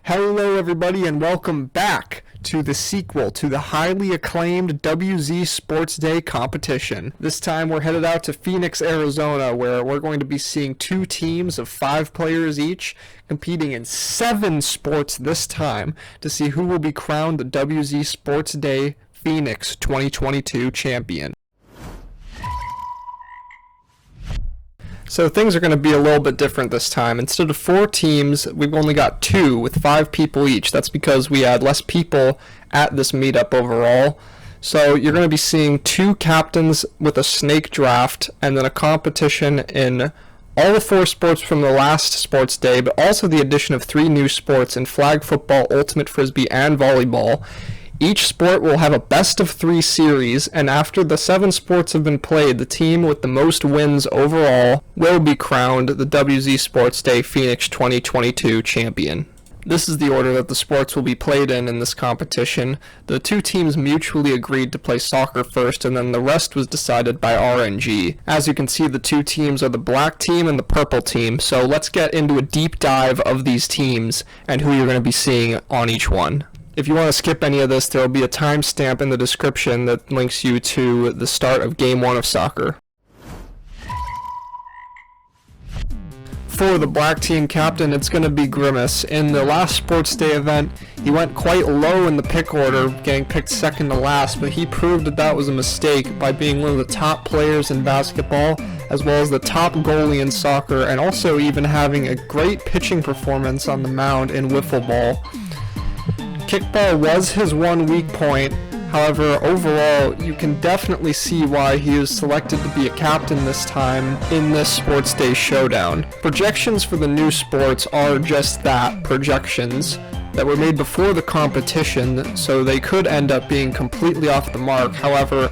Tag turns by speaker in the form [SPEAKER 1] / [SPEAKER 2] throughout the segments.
[SPEAKER 1] Hello everybody and welcome back to the sequel to the highly acclaimed WZ Sports Day competition. This time we're headed out to Phoenix, Arizona, where we're going to be seeing two teams of 5 players each competing in 7 sports this time to see who will be crowned the WZ Sports Day Phoenix 2022 champion. So things are going to be a little bit different this time. Instead of 4 teams, we've only got 2 with 5 people each. That's because we had less people at this meetup overall. So you're going to be seeing 2 captains with a snake draft and then a competition in all the 4 sports from the last sports day, but also the addition of 3 new sports in flag football, ultimate frisbee, and volleyball. Each sport will have a best of 3 series, and after the 7 sports have been played, the team with the most wins overall will be crowned the WZ Sports Day Phoenix 2022 champion. This is the order that the sports will be played in this competition. The 2 teams mutually agreed to play soccer first, and then the rest was decided by RNG. As you can see, the 2 teams are the black team and the purple team, so let's get into a deep dive of these teams and who you're going to be seeing on each one. If you want to skip any of this, there will be a timestamp in the description that links you to the start of Game 1 of soccer. For the black team captain, it's going to be Grimace. In the last sports day event, he went quite low in the pick order, getting picked second to last, but he proved that that was a mistake by being one of the top players in basketball, as well as the top goalie in soccer, and also even having a great pitching performance on the mound in wiffle ball. Kickball was his one weak point. However, overall, you can definitely see why he was selected to be a captain this time in this Sports Day showdown. Projections for the new sports are just that, projections, that were made before the competition, so they could end up being completely off the mark. However,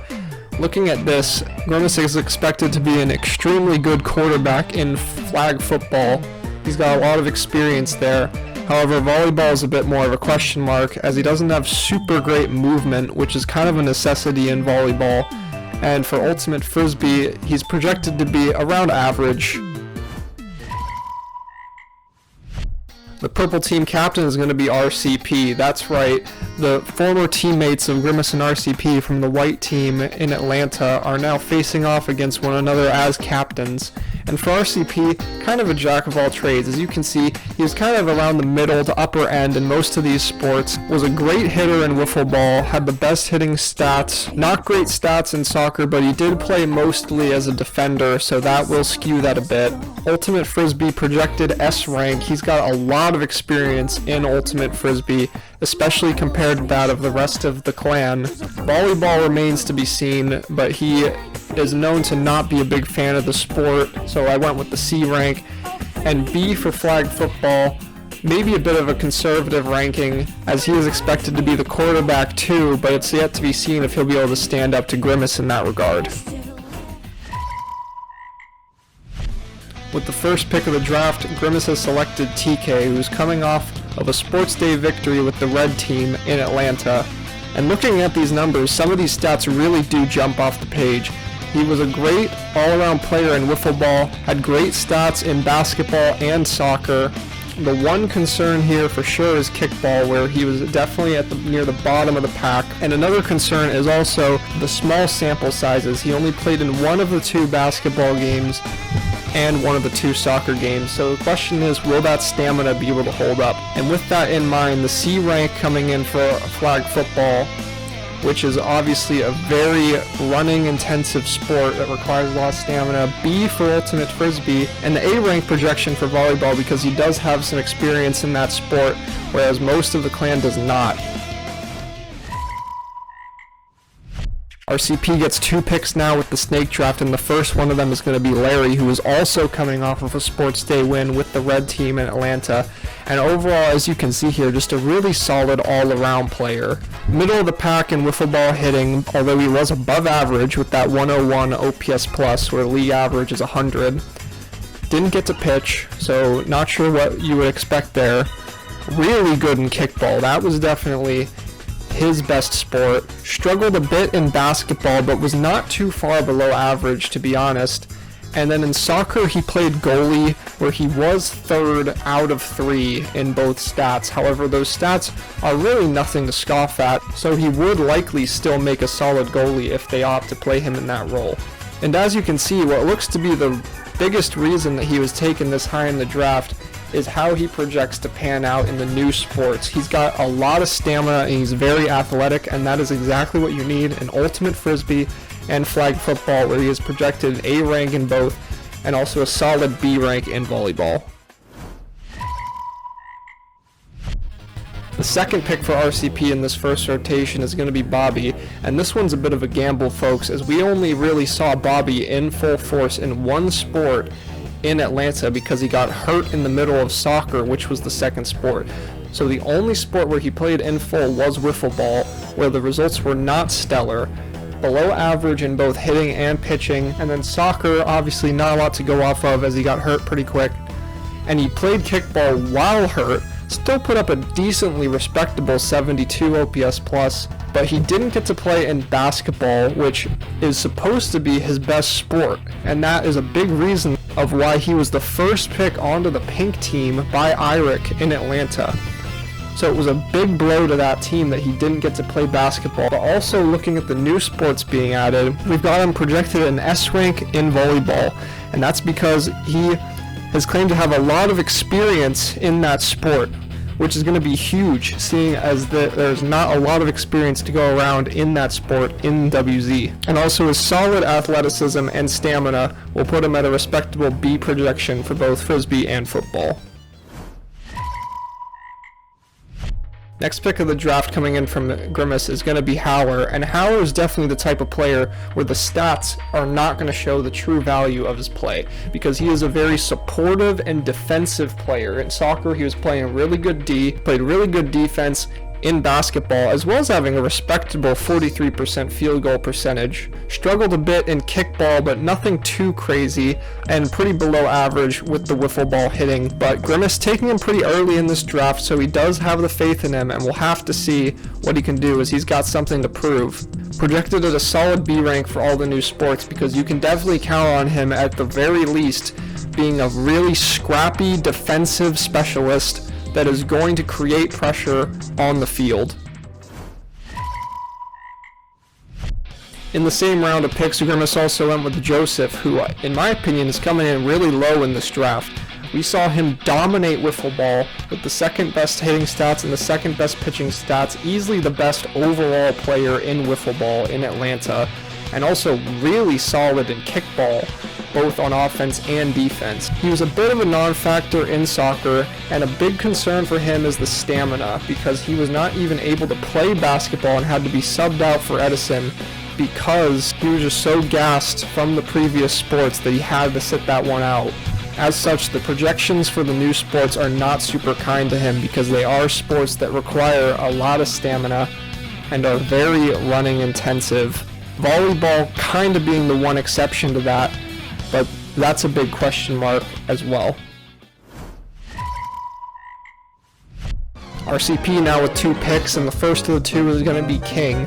[SPEAKER 1] looking at this, Grimace is expected to be an extremely good quarterback in flag football. He's got a lot of experience there. However, volleyball is a bit more of a question mark, as he doesn't have super great movement, which is kind of a necessity in volleyball. And for ultimate frisbee, he's projected to be around average. The purple team captain is going to be RCP. That's right, the former teammates of Grimace and RCP from the white team in Atlanta are now facing off against one another as captains. And for RCP, kind of a jack of all trades. As you can see, he was kind of around the middle to upper end in most of these sports, was a great hitter in wiffle ball, had the best hitting stats, not great stats in soccer, but he did play mostly as a defender, so that will skew that a bit. Ultimate frisbee projected S rank. He's got a lot of experience in ultimate frisbee, especially compared to that of the rest of the clan. Volleyball remains to be seen, but he is known to not be a big fan of the sport, so I went with the C rank. And B for flag football, maybe a bit of a conservative ranking, as he is expected to be the quarterback too, but it's yet to be seen if he'll be able to stand up to Grimace in that regard. With the first pick of the draft, Grimace has selected TK, who's coming off of a sports day victory with the red team in Atlanta. And looking at these numbers, some of these stats really do jump off the page. He was a great all-around player in wiffle ball, had great stats in basketball and soccer. The one concern here for sure is kickball, where he was definitely near the bottom of the pack. And another concern is also the small sample sizes. He only played in one of the 2 basketball games and one of the 2 soccer games. So the question is, will that stamina be able to hold up? And with that in mind, the C rank coming in for flag football, which is obviously a very running intensive sport that requires a lot of stamina. B for ultimate frisbee, and the A rank projection for volleyball, because he does have some experience in that sport, whereas most of the clan does not. RCP gets 2 picks now with the snake draft, and the first one of them is going to be Larry, who is also coming off of a sports day win with the red team in Atlanta. And overall, as you can see here, just a really solid all-around player. Middle of the pack in wiffle ball hitting, although he was above average with that 101 OPS plus, where league average is 100. Didn't get to pitch, so not sure what you would expect there. Really good in kickball. That was definitely his best sport. Struggled a bit in basketball, but was not too far below average, to be honest. And then in soccer, he played goalie, where he was 3rd out of 3 in both stats. However, those stats are really nothing to scoff at, so he would likely still make a solid goalie if they opt to play him in that role. And as you can see, what looks to be the biggest reason that he was taken this high in the draft is how he projects to pan out in the new sports. He's got a lot of stamina and he's very athletic, and that is exactly what you need in Ultimate Frisbee and flag football, where he is projected an A rank in both and also a solid B rank in volleyball. The second pick for RCP in this first rotation is going to be Bobby, and this one's a bit of a gamble, folks, as we only really saw Bobby in full force in one sport in Atlanta because he got hurt in the middle of soccer, which was the second sport. So the only sport where he played in full was wiffle ball, where the results were not stellar, below average in both hitting and pitching, and then soccer, obviously not a lot to go off of as he got hurt pretty quick. And he played kickball while hurt, still put up a decently respectable 72 OPS plus, but he didn't get to play in basketball, which is supposed to be his best sport, and that is a big reason of why he was the first pick onto the pink team by IRIC in Atlanta. So it was a big blow to that team that he didn't get to play basketball. But also looking at the new sports being added, we've got him projected an S rank in volleyball, and that's because he has claimed to have a lot of experience in that sport, which is going to be huge, seeing as there's not a lot of experience to go around in that sport in WZ. And also his solid athleticism and stamina will put him at a respectable B projection for both Frisbee and football. Next pick of the draft coming in from Grimace is going to be Howler, and Howler is definitely the type of player where the stats are not going to show the true value of his play, because he is a very supportive and defensive player. In soccer, he was playing really good D, played really good defense in basketball, as well as having a respectable 43% field goal percentage. Struggled a bit in kickball, but nothing too crazy, and pretty below average with the wiffle ball hitting. But Grimace taking him pretty early in this draft, so he does have the faith in him, and we'll have to see what he can do, as he's got something to prove. Projected at a solid B rank for all the new sports, because you can definitely count on him at the very least being a really scrappy defensive specialist that is going to create pressure on the field. In the same round of picks, Grimace also went with Joseph, who, in my opinion, is coming in really low in this draft. We saw him dominate wiffle ball with the second best hitting stats and the second best pitching stats, easily the best overall player in wiffle ball in Atlanta, and also really solid in kickball, both on offense and defense. He was a bit of a non-factor in soccer, and a big concern for him is the stamina, because he was not even able to play basketball and had to be subbed out for Edison because he was just so gassed from the previous sports that he had to sit that one out. As such, the projections for the new sports are not super kind to him, because they are sports that require a lot of stamina and are very running intensive. Volleyball kind of being the one exception to that, but that's a big question mark as well. RCP now with 2 picks, and the first of the 2 is going to be King,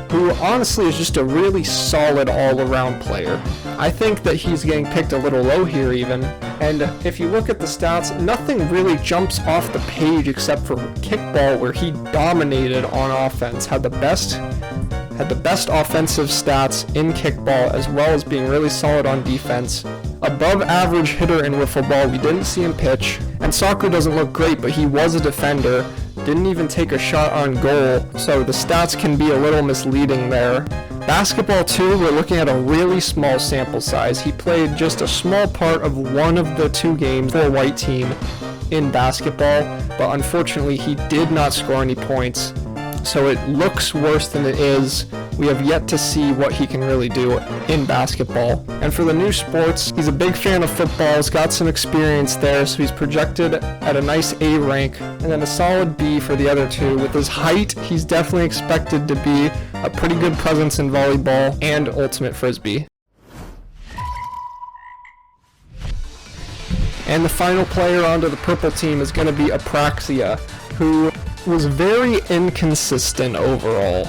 [SPEAKER 1] who honestly is just a really solid all-around player. I think that he's getting picked a little low here even, and if you look at the stats, nothing really jumps off the page except for kickball, where he dominated on offense, had the best offensive stats in kickball, as well as being really solid on defense. Above average hitter in wiffle ball, we didn't see him pitch, and soccer doesn't look great, but he was a defender, didn't even take a shot on goal, so the stats can be a little misleading there. Basketball too, we're looking at a really small sample size. He played just a small part of one of the 2 games for a white team in basketball, but unfortunately he did not score any points. So it looks worse than it is. We have yet to see what he can really do in basketball. And for the new sports, he's a big fan of football, he's got some experience there, so he's projected at a nice A rank, and then a solid B for the other 2. With his height, he's definitely expected to be a pretty good presence in volleyball and ultimate frisbee. And the final player onto the purple team is going to be Apraxia, who was very inconsistent overall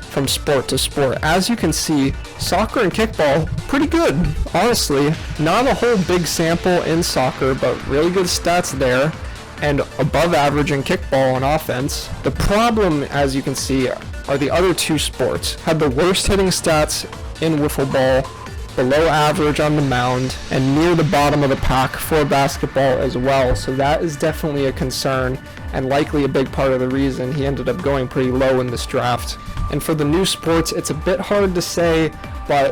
[SPEAKER 1] from sport to sport. As you can see, Soccer and kickball, pretty good, honestly. Not a whole big sample in soccer, but really good stats there, and above average in kickball on offense. The problem, as you can see, are the other two sports. Had the worst hitting stats in wiffle ball, below average on the mound, and near the bottom of the pack for basketball as well. So that is definitely a concern, and likely a big part of the reason he ended up going pretty low in this draft. And for the new sports, it's a bit hard to say, but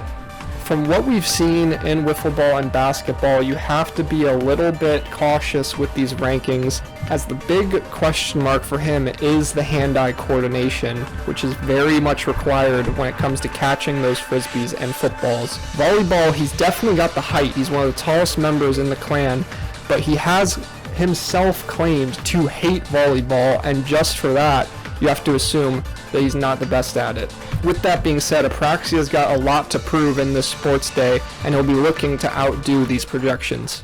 [SPEAKER 1] from what we've seen in wiffle ball and basketball, you have to be a little bit cautious with these rankings, as the big question mark for him is the hand-eye coordination, which is very much required when it comes to catching those frisbees and footballs. Volleyball, he's definitely got the height. He's one of the tallest members in the clan, but he has himself claimed to hate volleyball, and just for that, you have to assume that he's not the best at it. With that being said, Apraxia's got a lot to prove in this sports day, and he'll be looking to outdo these projections.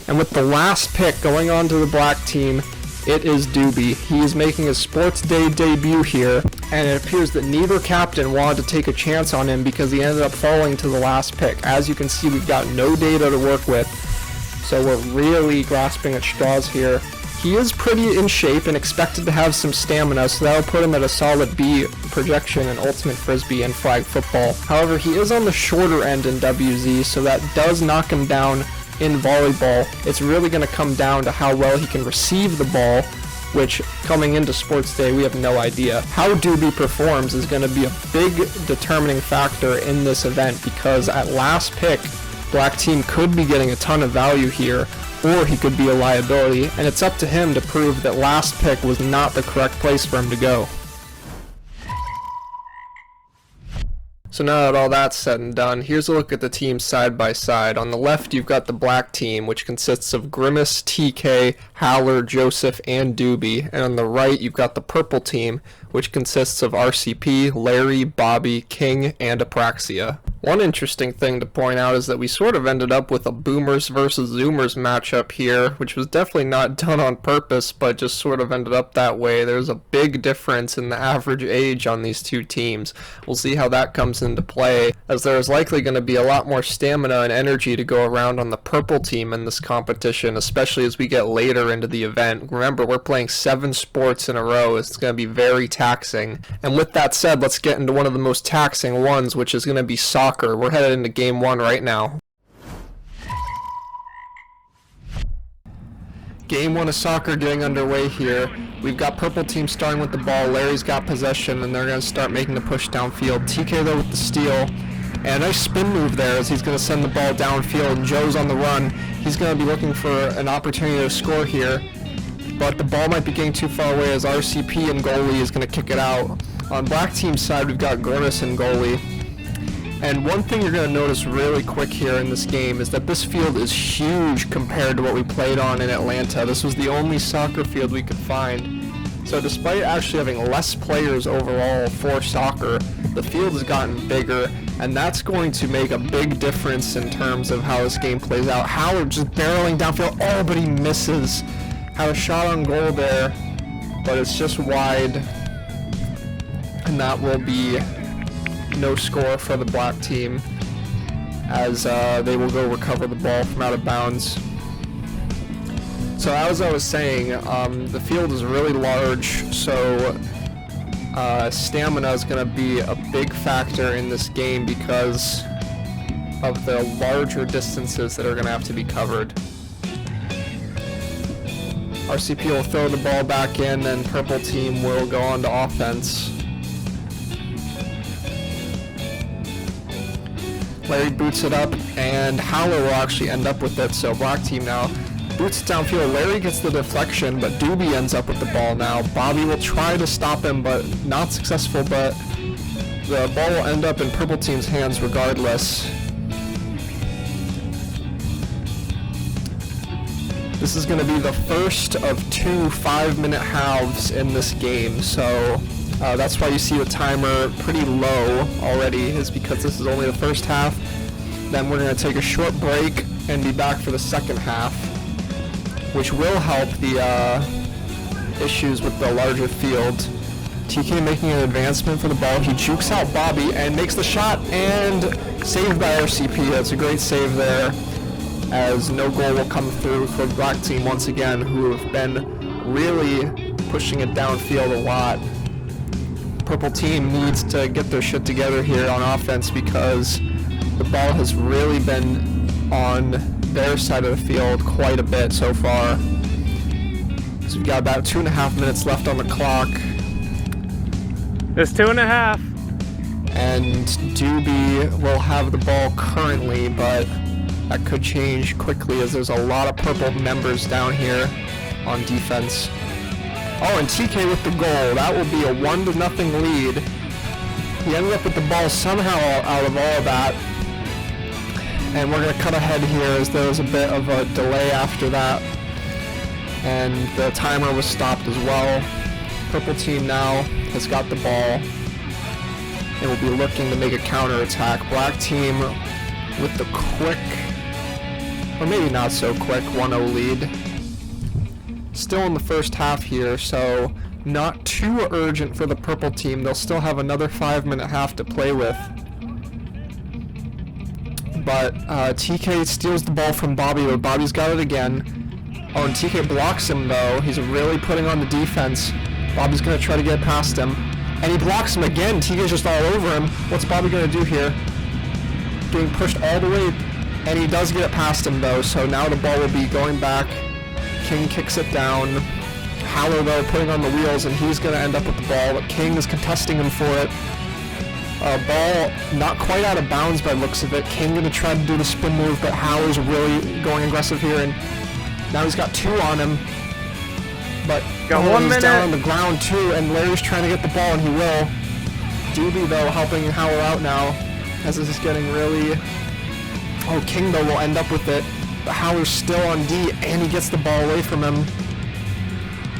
[SPEAKER 1] And with the last pick going on to the black team, it is Doubie. He is making his sports day debut here, and it appears that neither captain wanted to take a chance on him because he ended up falling to the last pick. As you can see, we've got no data to work with, so we're really grasping at straws here. He is pretty in shape and expected to have some stamina, so that'll put him at a solid B projection in Ultimate Frisbee and Flag Football. However, he is on the shorter end in WZ, so that does knock him down in volleyball. It's really going to come down to how well he can receive the ball, which, coming into Sports Day, we have no idea. How Doubie performs is going to be a big determining factor in this event, because at last pick, black team could be getting a ton of value here, or he could be a liability, and it's up to him to prove that last pick was not the correct place for him to go. So now that all that's said and done, here's a look at the teams side by side. On the left, you've got the black team, which consists of Grimace, TK, Howler, Joseph, and Doubie. And on the right, you've got the purple team, which consists of RCP, Larry, Bobby, King, and Apraxia. One interesting thing to point out is that we sort of ended up with a Boomers versus Zoomers matchup here, which was definitely not done on purpose, but just sort of ended up that way. There's a big difference in the average age on these two teams. We'll see how that comes into play, as there is likely going to be a lot more stamina and energy to go around on the purple team in this competition, especially as we get later into the event. Remember, we're playing 7 sports in a row. It's going to be very taxing. And with that said, let's get into one of the most taxing ones, which is going to be soccer. We're headed into game 1 right now. Game 1 of soccer getting underway here. We've got purple team starting with the ball. Larry's got possession, and they're going to start making the push downfield. TK though with the steal, and a nice spin move there as he's going to send the ball downfield, and Joe's on the run. He's going to be looking for an opportunity to score here, but the ball might be getting too far away as RCP and goalie is going to kick it out. On black team's side, we've got Grimace and goalie. And one thing you're going to notice really quick here in this game is that this field is huge compared to what we played on in Atlanta. This was the only soccer field we could find. So despite actually having less players overall for soccer, the field has gotten bigger, and that's going to make a big difference in terms of how this game plays out. Howard just barreling downfield, oh, but he misses. Had a shot on goal there, but it's just wide, and that will be no score for the black team, as they will go recover the ball from out of bounds. So as I was saying, the field is really large, so stamina is going to be a big factor in this game because of the larger distances that are going to have to be covered. RCP will throw the ball back in, and purple team will go on to offense. Larry boots it up, and Howler will actually end up with it, so black team now boots it downfield. Larry gets the deflection, but Doubie ends up with the ball now. Bobby will try to stop him, but not successful, but the ball will end up in purple team's hands regardless. This is going to be the first of 2 5-minute halves in this game, so that's why you see the timer pretty low already, is because this is only the first half. Then we're going to take a short break and be back for the second half, which will help the issues with the larger field. TK making an advancement for the ball. He jukes out Bobby and makes the shot, and saved by RCP. That's a great save there, as no goal will come through for the black team once again, who have been really pushing it downfield a lot. Purple team needs to get their shit together here on offense, because the ball has really been on their side of the field quite a bit so far. So we've got about 2.5 minutes left on the clock.
[SPEAKER 2] It's 2.5.
[SPEAKER 1] And Doubie will have the ball currently, but that could change quickly as there's a lot of purple members down here on defense. Oh, and TK with the goal. That will be a 1-0 lead. He ended up with the ball somehow out of all of that. And we're going to cut ahead here as there was a bit of a delay after that. And the timer was stopped as well. Purple team now has got the ball. They will be looking to make a counter-attack. Black team with the quick, or maybe not so quick, 1-0 lead. Still in the first half here, so not too urgent for the purple team. They'll still have another 5-minute half to play with. But TK steals the ball from Bobby, but Bobby's got it again. Oh, and TK blocks him though. He's really putting on the defense. Bobby's gonna try to get past him. And he blocks him again. TK's just all over him. What's Bobby gonna do here? Getting pushed all the way, and he does get it past him though, so now the ball will be going back. King kicks it down. Howler though putting on the wheels, and he's gonna end up with the ball, but King is contesting him for it. Ball not quite out of bounds by looks of it. King gonna try to do the spin move, but Howler's really going aggressive here, and now he's got 2 on him. But
[SPEAKER 2] got 1 minute.
[SPEAKER 1] He's down on the ground too, and Larry's trying to get the ball, and he will. Doubie though helping Howler out now, as this is getting really... Oh, King though will end up with it, but Howler's still on D, and he gets the ball away from him.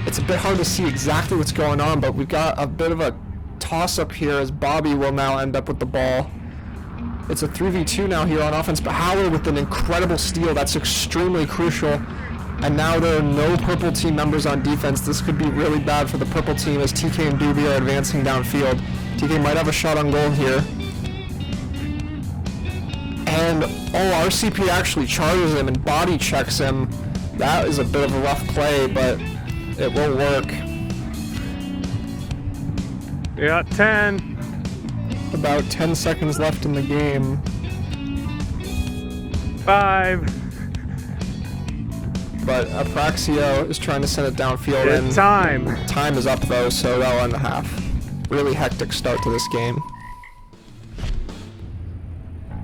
[SPEAKER 1] It's a bit hard to see exactly what's going on, but we've got a bit of a toss-up here as Bobby will now end up with the ball. It's a 3v2 now here on offense, but Howler with an incredible steal. That's extremely crucial. And now there are no purple team members on defense. This could be really bad for the purple team as TK and Doubie are advancing downfield. TK might have a shot on goal here. And, oh, RCP actually charges him and body checks him. That is a bit of a rough play, but it will work.
[SPEAKER 2] We got 10.
[SPEAKER 1] About 10 seconds left in the game.
[SPEAKER 2] 5.
[SPEAKER 1] But Apraxia is trying to send it downfield.
[SPEAKER 2] It's
[SPEAKER 1] and
[SPEAKER 2] time.
[SPEAKER 1] Time is up though, so that'll end the half. Really hectic start to this game.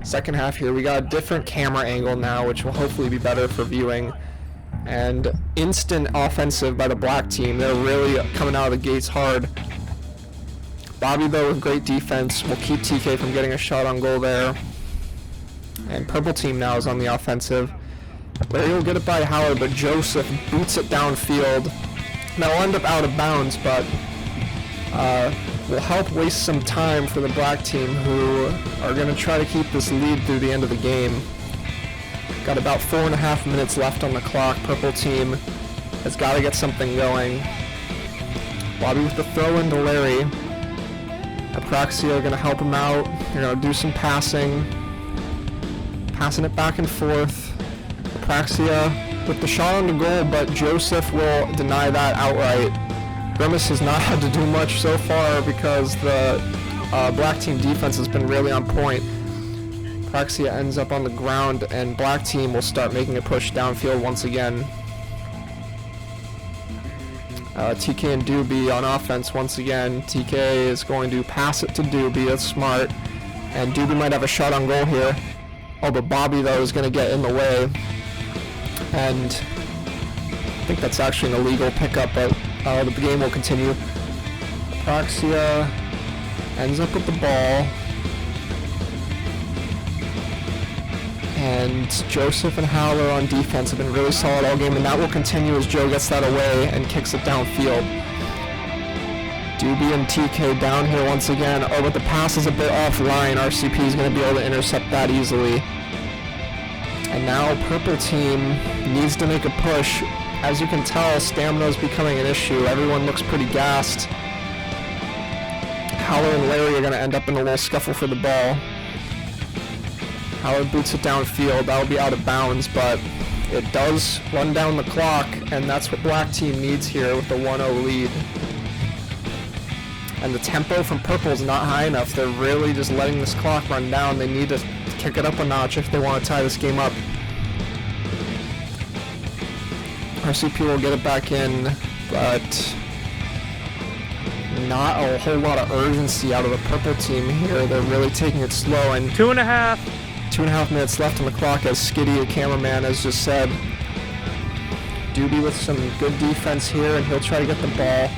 [SPEAKER 1] Second half here, we got a different camera angle now, which will hopefully be better for viewing. And instant offensive by the black team. They're really coming out of the gates hard. Bobby though with great defense will keep TK from getting a shot on goal there. And purple team now is on the offensive. Larry will get it by Howard, but Joseph boots it downfield. That'll end up out of bounds, but will help waste some time for the black team, who are going to try to keep this lead through the end of the game. Got about 4.5 minutes left on the clock. Purple team has got to get something going. Bobby with the throw into Larry. Apraxia are going to help him out. They're going to do some passing. Passing it back and forth. Apraxia with the shot on the goal, but Joseph will deny that outright. Grimace has not had to do much so far because the black team defense has been really on point. Apraxia ends up on the ground, and black team will start making a push downfield once again. TK and Doubie on offense once again. TK is going to pass it to Doubie. That's smart. And Doubie might have a shot on goal here. Oh, but Bobby, though, is going to get in the way. And I think that's actually an illegal pickup, but the game will continue. Apraxia ends up with the ball. And Joseph and Howler on defense have been really solid all game, and that will continue as Joe gets that away and kicks it downfield. Doubie and TK down here once again. Oh, but the pass is a bit offline. RCP is going to be able to intercept that easily. And now purple team needs to make a push. As you can tell, stamina is becoming an issue. Everyone looks pretty gassed. Howler and Larry are going to end up in a little scuffle for the ball. Howler boots it downfield. That'll be out of bounds, but it does run down the clock, and that's what Black Team needs here with the 1-0 lead. And the tempo from Purple is not high enough. They're really just letting this clock run down. They need to kick it up a notch if they want to tie this game up. RCP will get it back in, but not a whole lot of urgency out of the Purple team here. They're really taking it slow. And
[SPEAKER 2] 2.5.
[SPEAKER 1] 2.5 minutes left on the clock, as Skitty, the cameraman, has just said. Doubie with some good defense here, and he'll try to get the ball.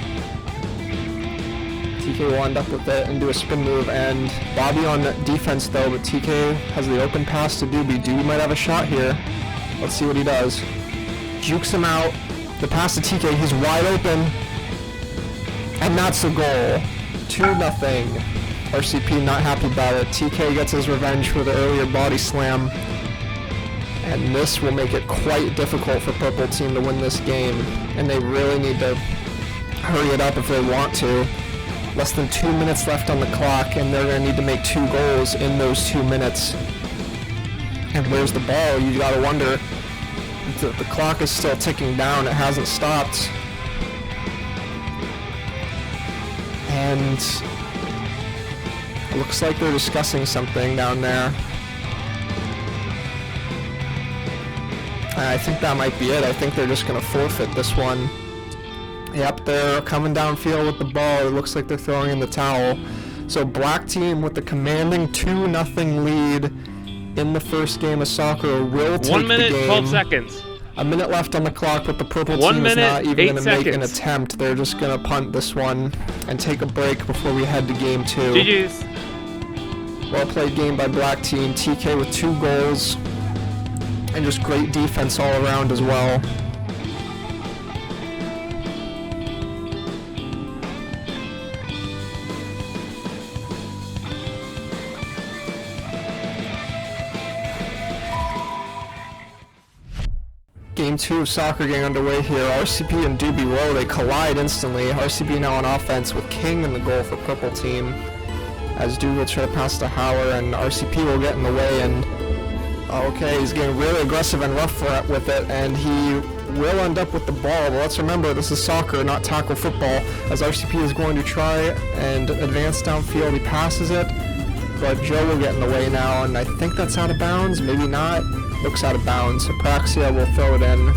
[SPEAKER 1] TK will end up with it and do a spin move, and Bobby on defense though, but TK has the open pass to Doubie. Doubie might have a shot here. Let's see what he does. Jukes him out. The pass to TK, he's wide open. And that's the goal. 2-0. RCP not happy about it. TK gets his revenge for the earlier body slam. And this will make it quite difficult for Purple Team to win this game. And they really need to hurry it up if they want to. Less than 2 minutes left on the clock, and they're going to need to make 2 goals in those 2 minutes. And where's the ball? You gotta wonder. The clock is still ticking down. It hasn't stopped. And it looks like they're discussing something down there. I think that might be it. I think they're just going to forfeit this one. Yep, they're coming downfield with the ball. It looks like they're throwing in the towel. So Black Team with the commanding 2-0 lead in the first game of soccer will take the game.
[SPEAKER 2] 1 minute, 12 seconds.
[SPEAKER 1] A minute left on the clock, but the Purple Team is not even going to make an attempt. They're just going to punt this one and take a break before we head to game 2.
[SPEAKER 2] GG's.
[SPEAKER 1] Well played game by Black Team. TK with 2 goals and just great defense all around as well. Game 2 of soccer getting underway here. RCP and Doubie row. They collide instantly. RCP now on offense with King in the goal for Purple Team. As Doubie will try to pass to Howler, and RCP will get in the way, and okay, he's getting really aggressive and rough with it, and he will end up with the ball. But let's remember, this is soccer, not tackle football, as RCP is going to try and advance downfield. He passes it, but Joe will get in the way now, and I think that's out of bounds, maybe not. Looks out of bounds. Apraxia will throw it in.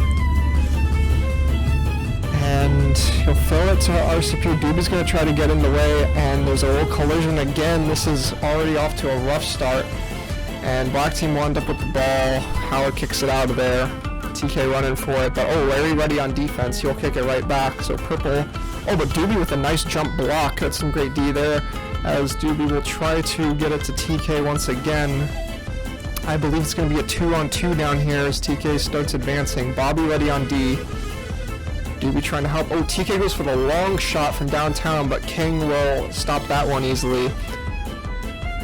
[SPEAKER 1] And he'll throw it to RCP. Doubie's going to try to get in the way, and there's a little collision again. This is already off to a rough start. And Black Team will end up with the ball. Howard kicks it out of there. TK running for it, but Larry ready on defense. He'll kick it right back. So Purple. But Doubie with a nice jump block. That's some great D there. As Doubie will try to get it to TK once again. I believe it's going to be a 2-on-2 down here as TK starts advancing. Bobby ready on D. Doubie trying to help. TK goes for the long shot from downtown, but King will stop that one easily,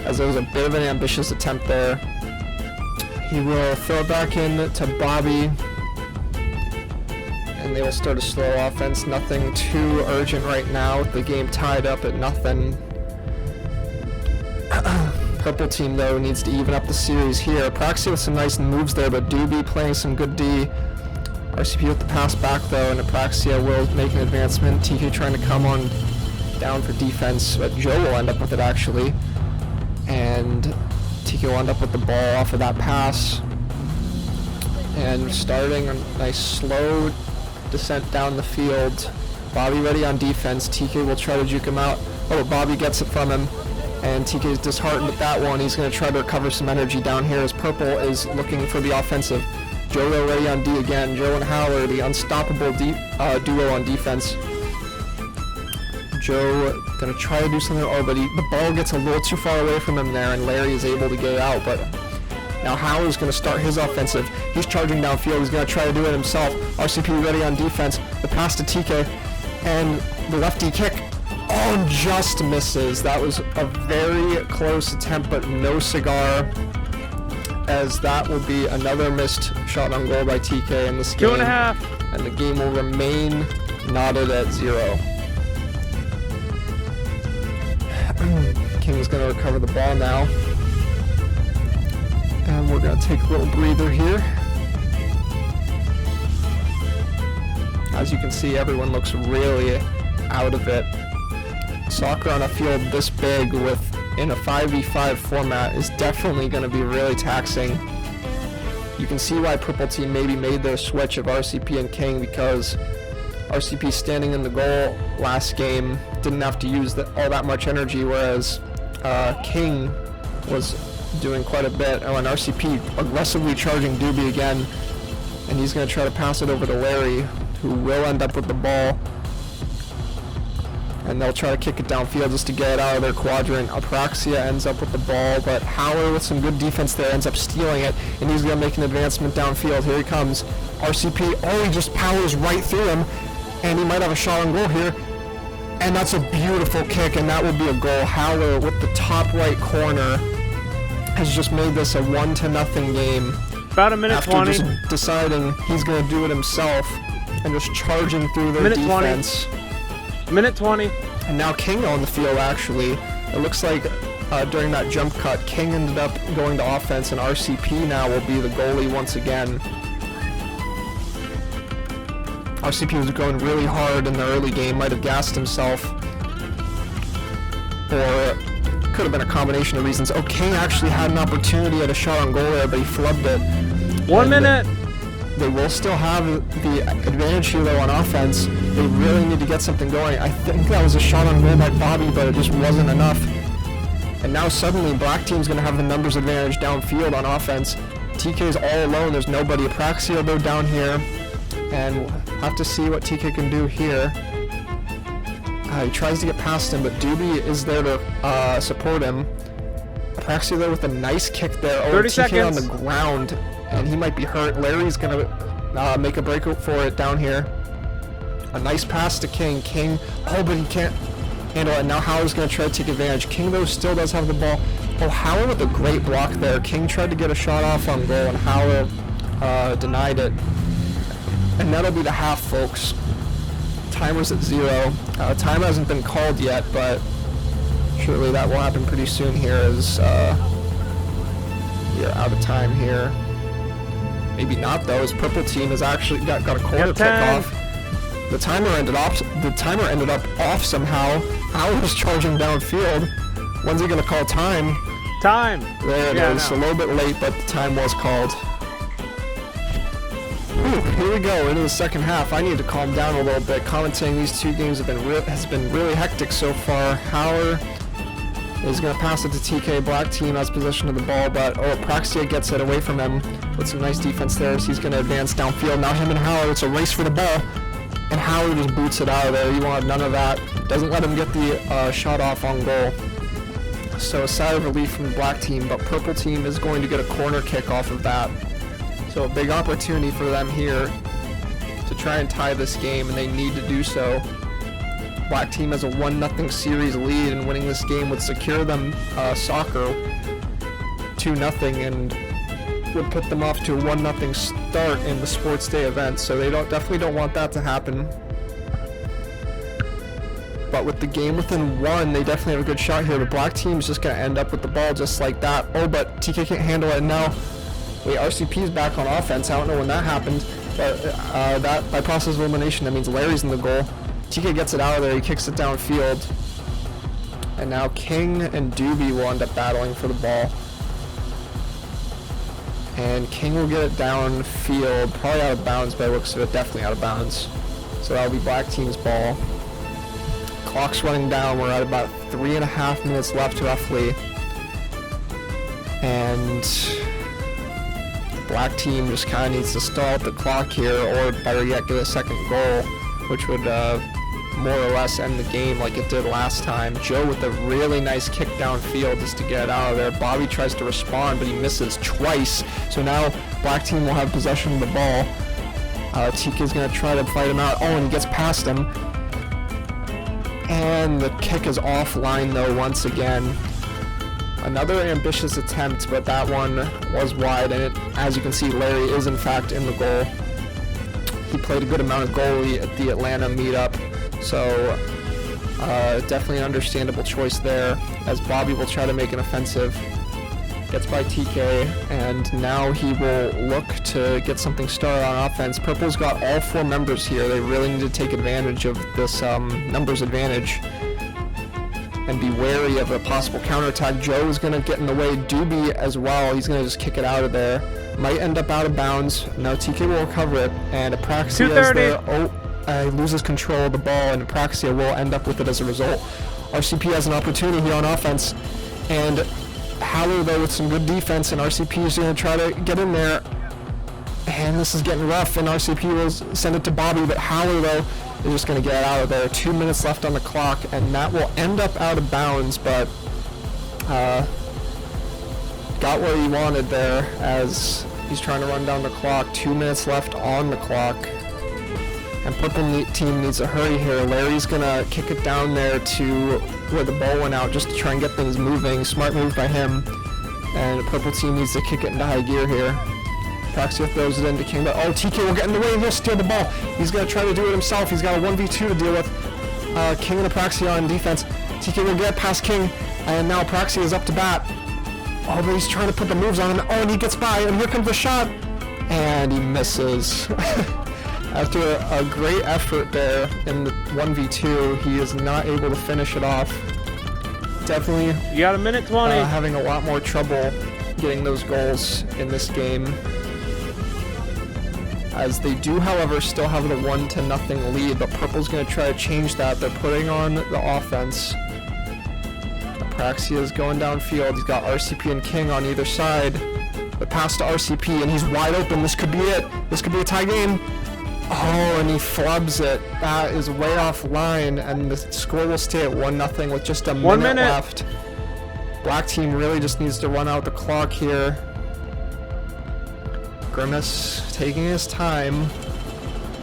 [SPEAKER 1] as there was a bit of an ambitious attempt there. He will throw it back in to Bobby, and they will start a slow offense. Nothing too urgent right now with the game tied up at 0. Purple Team, though, needs to even up the series here. Apraxia with some nice moves there, but Doubie playing some good D. RCP with the pass back, though, and Apraxia will make an advancement. TK trying to come on down for defense, but Joe will end up with it, actually. And TK will end up with the ball off of that pass. And starting a nice slow descent down the field. Bobby ready on defense. TK will try to juke him out. Bobby gets it from him. And TK is disheartened with that one. He's going to try to recover some energy down here as Purple is looking for the offensive. Joe ready on D again. Joe and Howler, the unstoppable duo on defense. Joe going to try to do something, but the ball gets a little too far away from him there, and Larry is able to get it out. But now Howler's going to start his offensive. He's charging downfield. He's going to try to do it himself. RCP ready on defense. The pass to TK, and the lefty kick. Just misses. That was a very close attempt, but no cigar, as that will be another missed shot on goal by TK in this game.
[SPEAKER 2] 2.5.
[SPEAKER 1] And the game will remain knotted at 0. King's going to recover the ball now. And we're going to take a little breather here. As you can see, everyone looks really out of it. Soccer on a field this big in a 5v5 format is definitely going to be really taxing. You can see why Purple Team maybe made their switch of RCP and King, because RCP standing in the goal last game didn't have to use all that much energy, whereas King was doing quite a bit. Oh, and RCP aggressively charging Doubie again, and he's going to try to pass it over to Larry, who will end up with the ball. And they'll try to kick it downfield just to get it out of their quadrant. Apraxia ends up with the ball, but Howler, with some good defense there, ends up stealing it, and he's going to make an advancement downfield. Here he comes. RCP, he just powers right through him, and he might have a shot on goal here. And that's a beautiful kick, and that will be a goal. Howler, with the top right corner, has just made this a 1-0 game.
[SPEAKER 2] About a minute
[SPEAKER 1] after
[SPEAKER 2] 20.
[SPEAKER 1] Just deciding he's going to do it himself and just charging through their defense.
[SPEAKER 2] 20. Minute 20.
[SPEAKER 1] And now King on the field, actually. It looks like during that jump cut, King ended up going to offense, and RCP now will be the goalie once again. RCP was going really hard in the early game, might have gassed himself. Or could have been a combination of reasons. King actually had an opportunity at a shot on goal there, but he flubbed it.
[SPEAKER 2] 1 minute!
[SPEAKER 1] They will still have the advantage here, though, on offense. They really need to get something going. I think that was a shot on goal by Bobby, but it just wasn't enough. And now suddenly, Black Team's going to have the numbers advantage downfield on offense. TK's all alone. There's nobody. Apraxia will go down here, and we'll have to see what TK can do here. He tries to get past him, but Doubie is there to support him. Apraxia there with a nice kick there.
[SPEAKER 2] 30
[SPEAKER 1] TK
[SPEAKER 2] seconds.
[SPEAKER 1] on the ground, and he might be hurt. Larry's going to make a break for it down here. A nice pass to King. King, but he can't handle it. Now Howard's going to try to take advantage. King, though, still does have the ball. Howard with a great block there. King tried to get a shot off on goal, and Howard denied it. And that'll be the half, folks. Timer's at 0. Time hasn't been called yet, but surely that will happen pretty soon here as we're out of time here. Maybe not, though, as Purple Team has actually got a corner pick off. The timer ended up off somehow. Howard was charging downfield. When's he going to call time?
[SPEAKER 2] Time!
[SPEAKER 1] There it is. A little bit late, but the time was called. Here we go into the second half. I need to calm down a little bit. Commentating these two games has been really hectic so far. Howler is going to pass it to TK. Black Team has possession of the ball, but Apraxia gets it away from him with some nice defense there. So he's going to advance downfield. Now him and Howler, it's a race for the ball, and Howler just boots it out of there. You want none of that. Doesn't let him get the shot off on goal. So a sigh of relief from the Black Team, but Purple Team is going to get a corner kick off of that. So a big opportunity for them here to try and tie this game, and they need to do so. Black Team has a 1-0 series lead, and winning this game would secure them soccer 2-0 and would put them off to a 1-0 start in the Sports Day event. So they definitely don't want that to happen. But with the game within 1, they definitely have a good shot here. The Black Team's just going to end up with the ball just like that. But TK can't handle it now. Wait, RCP's back on offense. I don't know when that happened, but that by process of elimination, that means Larry's in the goal. TK gets it out of there. He kicks it downfield. And now King and Doubie will end up battling for the ball. And King will get it downfield, probably out of bounds by the looks of it, definitely out of bounds. So that'll be Black Team's ball. Clock's running down. We're at about 3.5 minutes left, roughly. And Black Team just kind of needs to stall the clock here, or better yet, get a second goal, which would more or less end the game like it did last time. Joe with a really nice kick downfield just to get it out of there. Bobby tries to respond, but he misses twice. So now Black Team will have possession of the ball. TK's going to try to fight him out. And he gets past him. And the kick is offline, though, once again. Another ambitious attempt, but that one was wide, and as you can see, Larry is in fact in the goal. He played a good amount of goalie at the Atlanta meetup, so Definitely an understandable choice there, as Bobby will try to make an offensive. Gets by TK, and now he will look to get something started on offense. Purple's got all 4 members here. They really need to take advantage of this numbers advantage and be wary of a possible counterattack. Joe is going to get in the way. Doubie as well. He's going to just kick it out of there. Might end up out of bounds. No, TK will recover it, and Apraxia is there. Oh, loses control of the ball, and Apraxia will end up with it as a result. RCP has an opportunity here on offense, and Haller, though, with some good defense, and RCP is going to try to get in there. And this is getting rough, and RCP will send it to Bobby, but Haller, though, is just going to get out of there. 2 minutes left on the clock, and that will end up out of bounds, but got what he wanted there as he's trying to run down the clock. 2 minutes left on the clock, and Purple team needs to hurry here. Larry's going to kick it down there to where the ball went out just to try and get things moving. Smart move by him, and the Purple team needs to kick it into high gear here. Apraxia throws it into King, but TK will get in the way and he'll steal the ball. He's going to try to do it himself. He's got a 1v2 to deal with. King and Apraxia on defense. TK will get past King, and now Apraxia is up to bat. Oh, but he's trying to put the moves on him. Oh, and he gets by, and here comes the shot. And he misses. After a great effort there in the 1v2, he is not able to finish it off. Definitely
[SPEAKER 2] You got a minute 20.
[SPEAKER 1] having a lot more trouble getting those goals in this game. As they do, however, still have the 1-0 lead, but Purple's going to try to change that. They're putting on the offense. Apraxia is going downfield. He's got RCP and King on either side. The pass to RCP, and he's wide open. This could be it. This could be a tie game. Oh, and he flubs it. That is way off line, and the score will stay at 1-0 with just a minute left. Black team really just needs to run out the clock here. Grimace taking his time,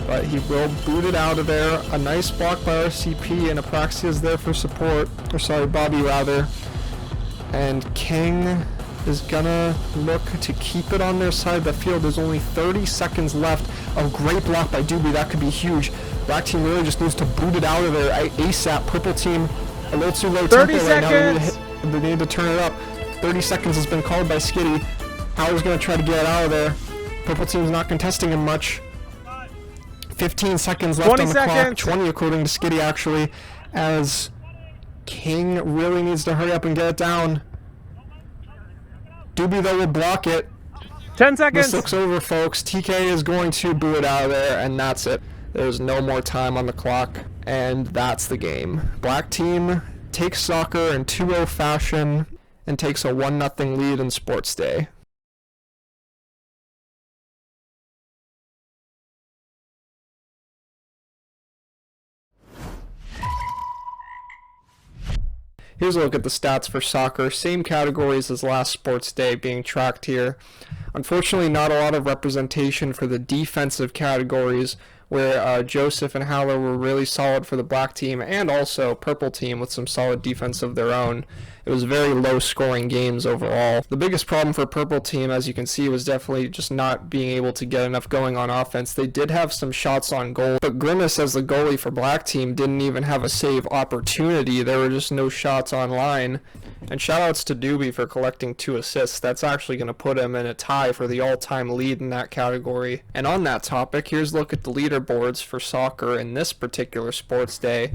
[SPEAKER 1] but he will boot it out of there. A nice block by RCP, and Apraxia is there for support. Or sorry, Bobby rather. And King is gonna look to keep it on their side of the field. There's only 30 seconds left. A great block by Doubie. That could be huge. Black team really just needs to boot it out of there ASAP. Purple team a little too low
[SPEAKER 2] 30
[SPEAKER 1] tempo right
[SPEAKER 2] seconds.
[SPEAKER 1] now. They need to turn it up. 30 seconds has been called by Skitty. Howard's gonna try to get it out of there. Purple team's not contesting him much. 15 seconds left
[SPEAKER 2] 20
[SPEAKER 1] on the
[SPEAKER 2] seconds.
[SPEAKER 1] clock. 20 according to Skitty actually, as King really needs to hurry up and get it down. Doubie though will block it.
[SPEAKER 2] 10 seconds.
[SPEAKER 1] This looks over, folks. TK is going to boo it out of there, and that's it. There's no more time on the clock, and that's the game. Black team takes soccer in 2-0 fashion and takes a 1-0 lead in Sports Day. Here's a look at the stats for soccer. Same categories as last Sports Day being tracked here. Unfortunately, not a lot of representation for the defensive categories, where Joseph and Haller were really solid for the black team, and also purple team with some solid defense of their own. It was very low-scoring games overall. The biggest problem for purple team, as you can see, was definitely just not being able to get enough going on offense. They did have some shots on goal, but Grimace, as the goalie for black team, didn't even have a save opportunity. There were just no shots on line. And shoutouts to Doubie for collecting 2 assists. That's actually going to put him in a tie for the all-time lead in that category. And on that topic, here's a look at the leaderboards for soccer in this particular Sports Day,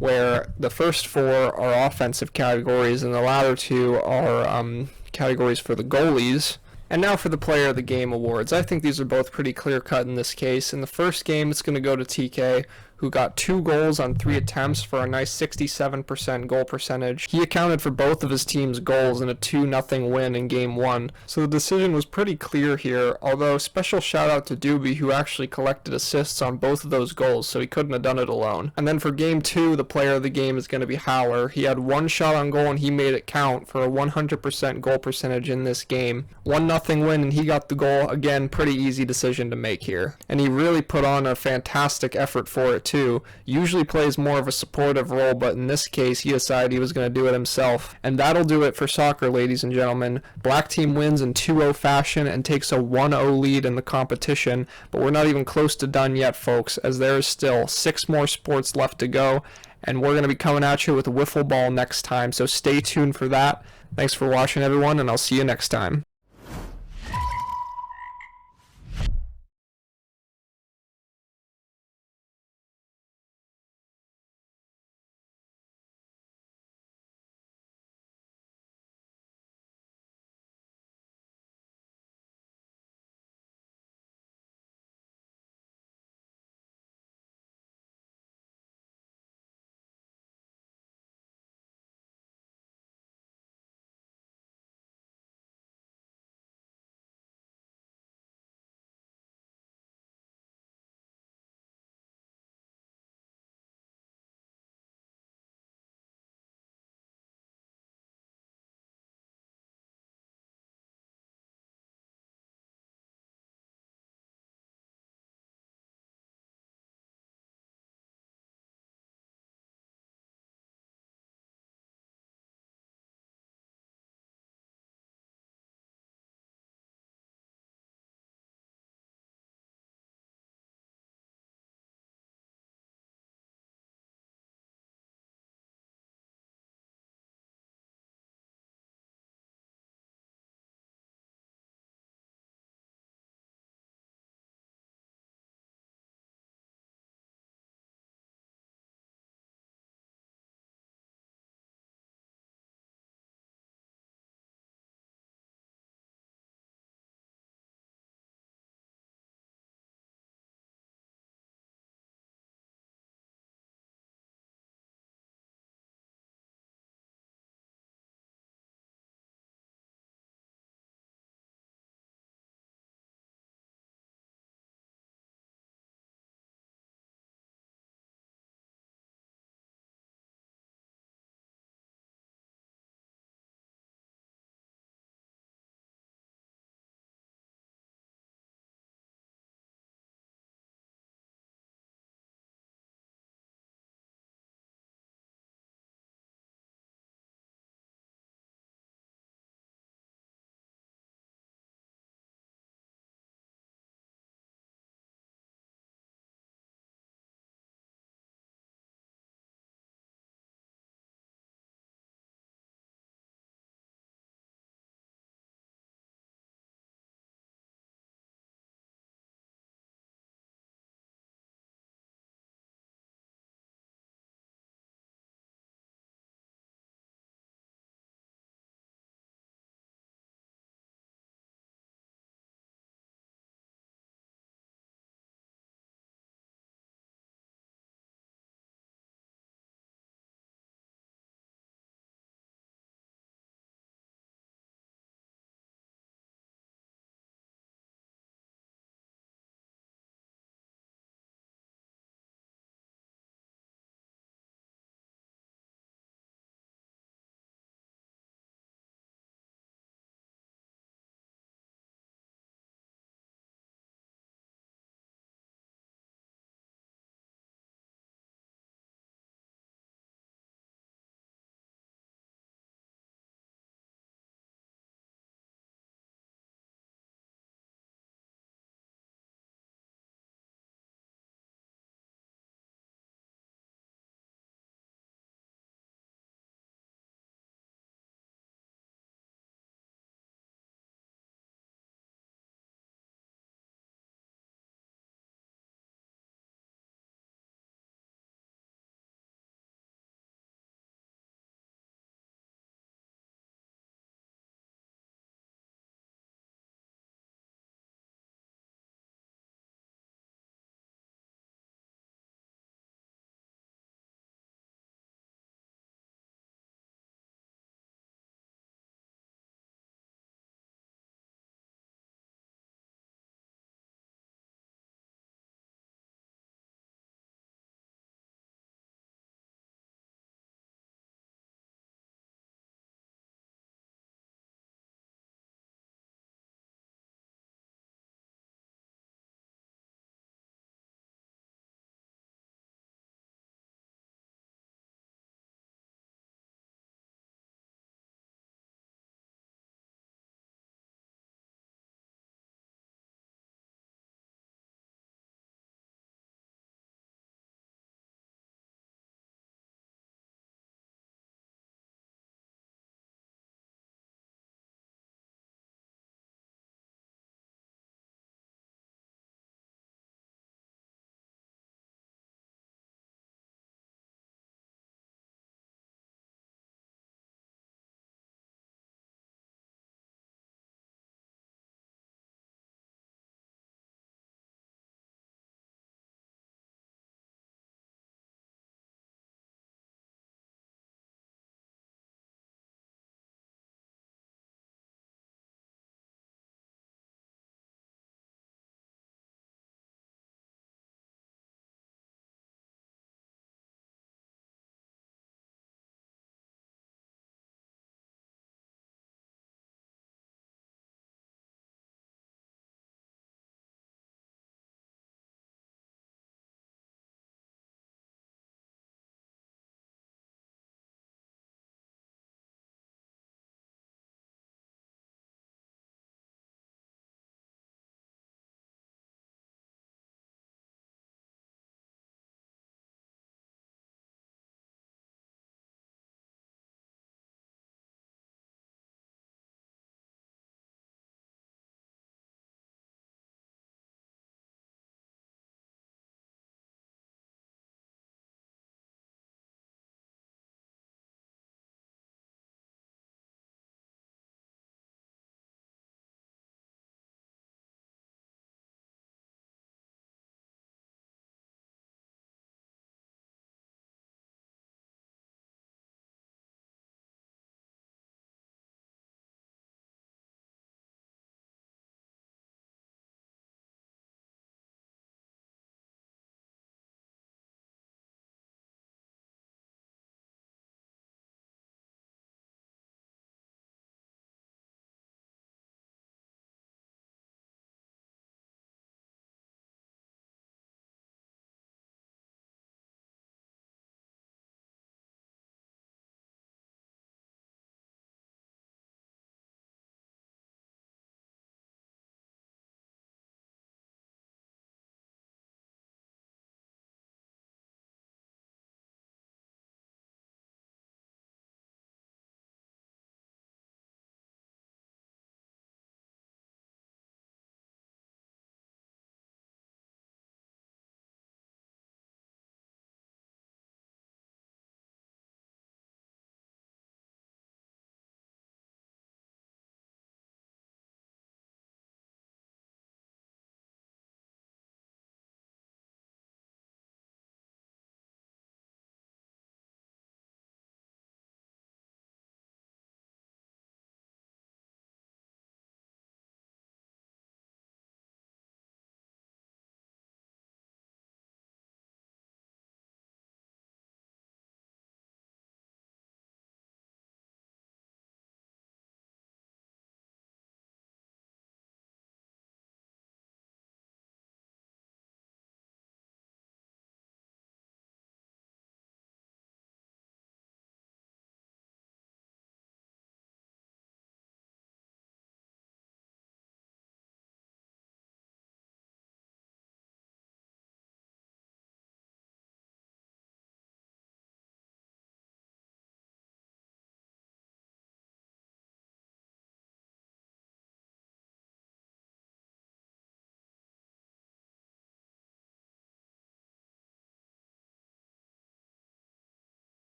[SPEAKER 1] where the first 4 are offensive categories and the latter 2 are categories for the goalies. And now for the Player of the Game awards. I think these are both pretty clear-cut in this case. In the first game, it's going to go to TK, who got 2 goals on 3 attempts for a nice 67% goal percentage. He accounted for both of his team's goals in a 2-0 win in Game 1, so the decision was pretty clear here, although special shout out to Doubie, who actually collected assists on both of those goals, so he couldn't have done it alone. And then for Game 2, the Player of the Game is going to be Haller. He had 1 shot on goal and he made it count for a 100% goal percentage in this game. 1-0 win and he got the goal. Again, pretty easy decision to make here. And he really put on a fantastic effort for it too. Usually plays more of a supportive role, but in this case he decided he was going to do it himself. And that'll do it for soccer, ladies and gentlemen. Black team wins in 2-0 fashion and takes a 1-0 lead in the competition, but we're not even close to done yet, folks, as there is still 6 more sports left to go, and we're going to be coming at you with a wiffle ball next time, so stay tuned for that. Thanks for watching, everyone, and I'll see you next time.